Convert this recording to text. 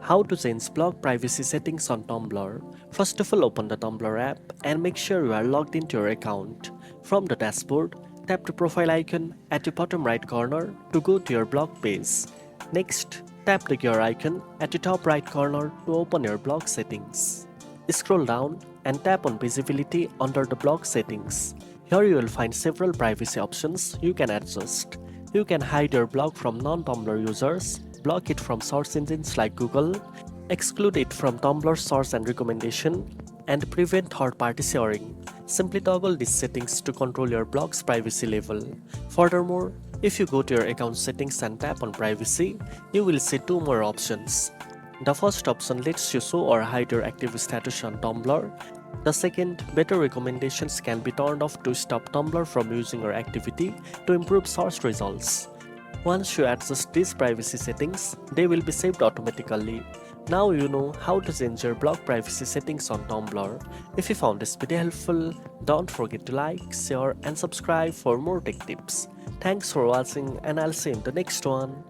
How to change blog privacy settings on Tumblr. First of all, open the Tumblr app and make sure you are logged into your account. From the dashboard, tap the profile icon at the bottom right corner to go to your blog page. Next, tap the gear icon at the top right corner to open your blog settings. Scroll down and tap on visibility under the blog settings. Here you will find several privacy options you can adjust. You can hide your blog from non-Tumblr users, block it from search engines like Google, exclude it from Tumblr search and recommendation, and prevent third-party sharing. Simply toggle these settings to control your blog's privacy level. Furthermore, if you go to your account settings and tap on privacy, you will see two more options. The first option lets you show or hide your active status on Tumblr. The second, better recommendations can be turned off to stop Tumblr from using your activity to improve search results. Once you adjust these privacy settings, they will be saved automatically. Now you know how to change your blog privacy settings on Tumblr. If you found this video helpful, don't forget to like, share and subscribe for more tech tips. Thanks for watching and I'll see you in the next one.